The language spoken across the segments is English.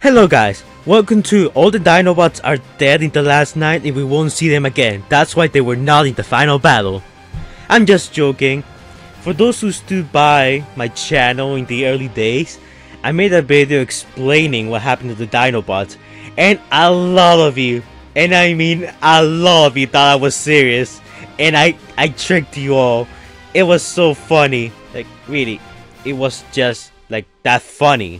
Hello guys, welcome to All the Dinobots are dead in the last night and we won't see them again. That's why they were not in the final battle. I'm just joking. For those who stood by my channel in the early days, I made a video explaining what happened to the Dinobots, and a lot of you, and I mean a lot of you, thought I was serious, and I tricked you all. It was so funny, like really, it was just like that funny.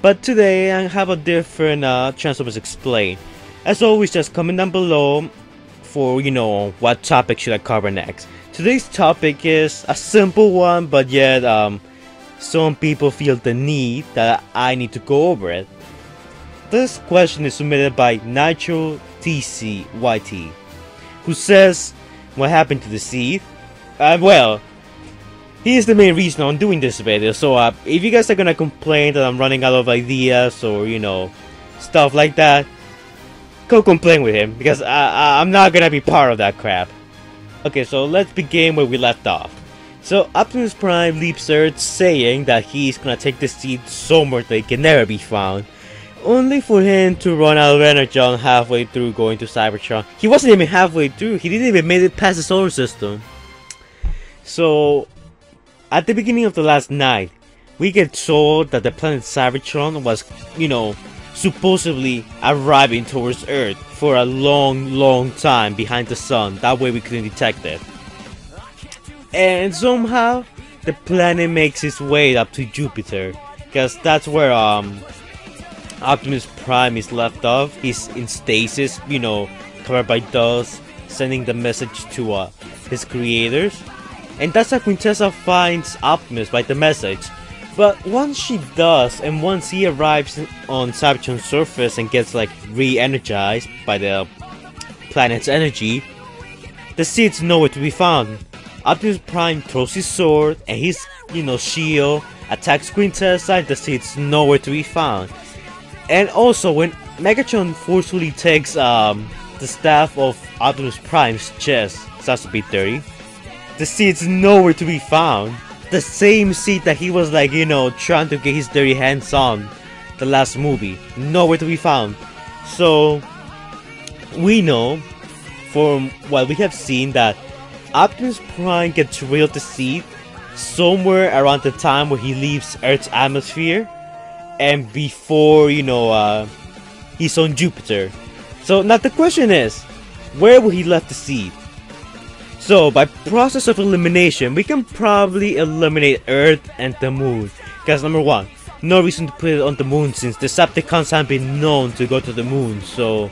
But today I have a different Transformers Explain. As always, just comment down below for what topic should I cover next. Today's topic is a simple one, but yet some people feel the need that I need to go over it. This question is submitted by Nitro TCYT, who says, what happened to the seed? Well, he is the main reason I'm doing this video, so if you guys are gonna complain that I'm running out of ideas or stuff like that, go complain with him, because I'm not gonna be part of that crap. Okay, so let's begin where we left off. So Optimus Prime leaves Earth saying that he's gonna take the seed somewhere they can never be found, only for him to run out of energy halfway through going to Cybertron. He wasn't even halfway through, he didn't even make it past the solar system. So at the beginning of the last night, we get told that the planet Cybertron was, supposedly arriving towards Earth for a long time behind the sun. That way we couldn't detect it. And somehow, the planet makes its way up to Jupiter, because that's where Optimus Prime is left off. He's in stasis, covered by dust, sending the message to his creators. And that's how Quintessa finds Optimus by the message. But once she does, and once he arrives on Cybertron's surface and gets re-energized by the planet's energy, the seed's nowhere to be found. Optimus Prime throws his sword and his, shield, attacks Quintessa, and the seed's nowhere to be found. And also, when Megatron forcefully takes the staff of Optimus Prime's chest, sounds to be dirty, the seed's nowhere to be found. The same seed that he was trying to get his dirty hands on the last movie, nowhere to be found. So we know from what we have seen that Optimus Prime gets rid of the seed somewhere around the time where he leaves Earth's atmosphere and before he's on Jupiter. So now the question is, where will he left the seed? So, by process of elimination, we can probably eliminate Earth and the Moon. Because number one, no reason to put it on the Moon since the Decepticons have been known to go to the Moon. So,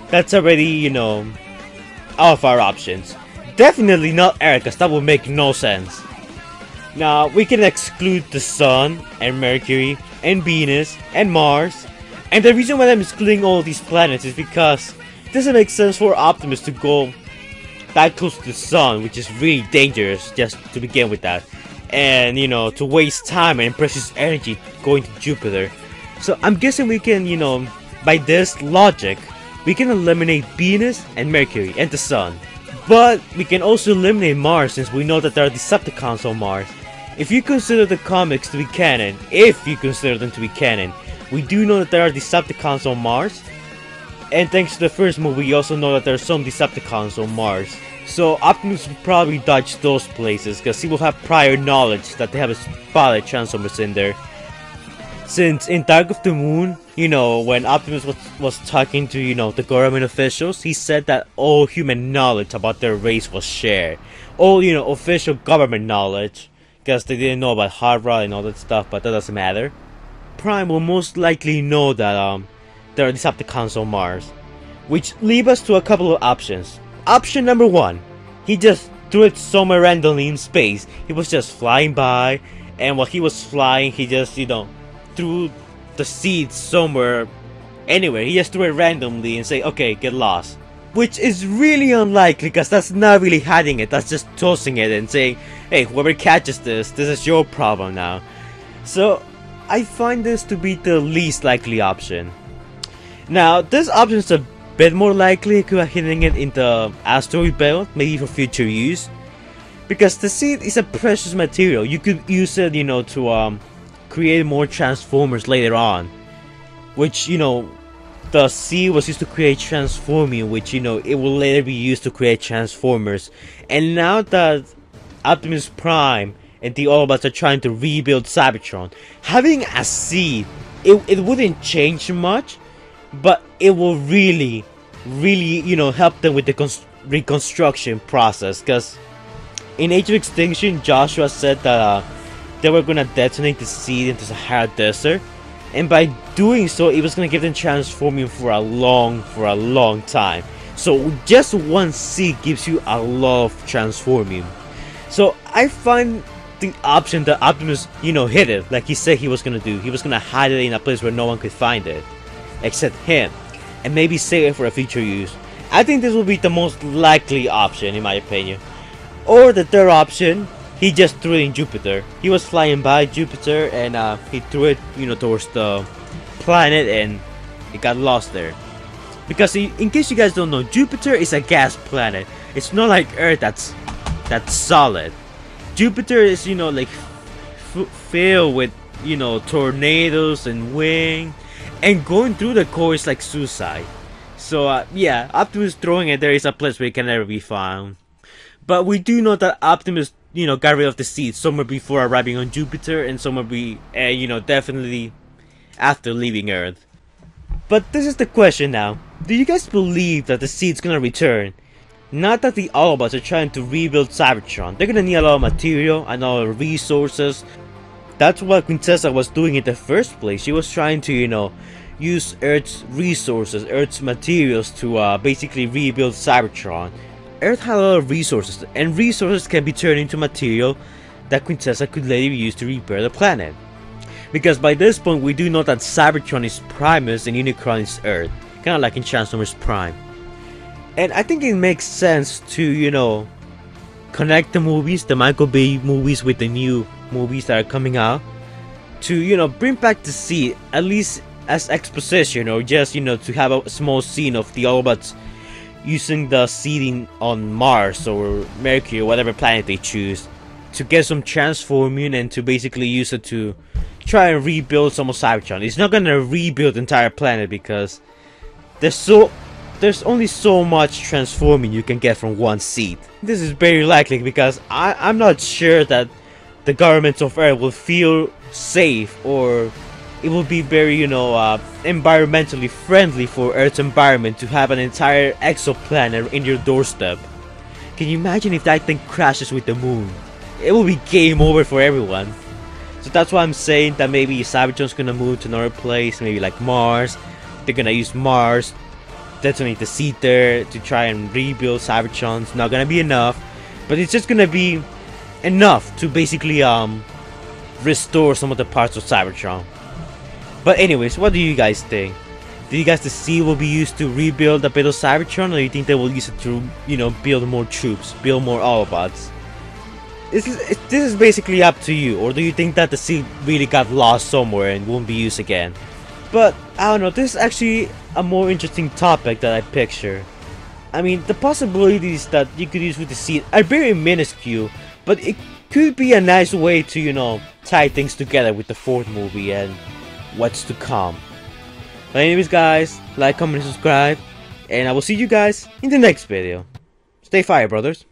that's already, out of our options. Definitely not Earth, because that would make no sense. Now, we can exclude the Sun, and Mercury, and Venus, and Mars. And the reason why I'm excluding all these planets is because it doesn't make sense for Optimus to go that close to the sun, which is really dangerous just to begin with that, and to waste time and precious energy going to Jupiter. So I'm guessing we can, by this logic, we can eliminate Venus and Mercury and the sun. But we can also eliminate Mars since we know that there are Decepticons on Mars. If you consider the comics to be canon, we do know that there are Decepticons on Mars. And thanks to the first movie, we also know that there are some Decepticons on Mars. So Optimus will probably dodge those places because he will have prior knowledge that they have spotted Transformers in there. Since in Dark of the Moon, when Optimus was talking to, the government officials, he said that all human knowledge about their race was shared. All, official government knowledge. Because they didn't know about Hearth and all that stuff, but that doesn't matter. Prime will most likely know that, there are Decepticons on Mars, which leave us to a couple of options. Option number one, he just threw it somewhere randomly in space. He was just flying by, and while he was flying, he just, threw the seed somewhere, anywhere. He just threw it randomly and say, okay, get lost. Which is really unlikely, because that's not really hiding it, that's just tossing it and saying, hey, whoever catches this is your problem now. So, I find this to be the least likely option. Now, this option is a bit more likely to hitting it in the asteroid belt, maybe for future use. Because the seed is a precious material. You could use it, to create more Transformers later on. which, you know, the seed was used to create transforming, which, you know, it will later be used to create Transformers. And now that Optimus Prime and the Autobots are trying to rebuild Cybertron, having a seed, it wouldn't change much, but it will really, you know, help them with the reconstruction process. Because in Age of Extinction, Joshua said that they were gonna detonate the seed into the Sahara Desert, and by doing so, it was gonna give them transforming for a long time. So just one seed gives you a lot of transforming. So I find the option that Optimus, you know, hid it like he said he was gonna do. He was gonna hide it in a place where no one could find it, except him, and maybe save it for a future use. I think this will be the most likely option, in my opinion. Or the third option, he just threw it in Jupiter. He was flying by Jupiter and he threw it, you know, towards the planet, and it got lost there. Because in case you guys don't know, Jupiter is a gas planet. It's not like Earth that's solid. Jupiter is, you know, like filled with, you know, tornadoes and wind, and going through the core is like suicide. So yeah, Optimus throwing it there is a place where it can never be found. But we do know that Optimus, you know, got rid of the seeds somewhere before arriving on Jupiter, and somewhere you know, definitely after leaving Earth. But this is the question now: do you guys believe that the seed's gonna return? Not that the Autobots are trying to rebuild Cybertron. They're gonna need a lot of material and a lot of resources. That's what Quintessa was doing in the first place. She was trying to, you know, use Earth's resources, Earth's materials to basically rebuild Cybertron. Earth had a lot of resources, and resources can be turned into material that Quintessa could later use to repair the planet. Because by this point, we do know that Cybertron is Primus and Unicron is Earth, kind of like in Transformers Prime. And I think it makes sense to, you know, connect the movies, the Michael Bay movies, with the new movies that are coming out, to, you know, bring back the seed, at least as exposition, or just, you know, to have a small scene of the Autobots using the seeding on Mars or Mercury or whatever planet they choose to get some transforming, and to basically use it to try and rebuild some of Cybertron. It's not gonna rebuild the entire planet because there's only so much transforming you can get from one seed. This is very likely because I'm not sure that the governments of Earth will feel safe, or it will be very, you know, environmentally friendly for Earth's environment to have an entire exoplanet in your doorstep. Can you imagine if that thing crashes with the moon? It will be game over for everyone. So that's why I'm saying that maybe Cybertron's gonna move to another place, maybe like Mars. They're gonna use Mars, detonate the seed there to try and rebuild Cybertron. It's not gonna be enough, but it's just gonna be enough to basically restore some of the parts of Cybertron. But anyways, what do you guys think? Do you guys think the seed will be used to rebuild a bit of Cybertron, or do you think they will use it to, you know, build more troops, build more Autobots? This is basically up to you. Or do you think that the seed really got lost somewhere and won't be used again? But I don't know, this is actually a more interesting topic that I picture. I mean, the possibilities that you could use with the seed are very minuscule, but it could be a nice way to, you know, tie things together with the fourth movie and what's to come. But anyways guys, like, comment, and subscribe, and I will see you guys in the next video. Stay fire, brothers.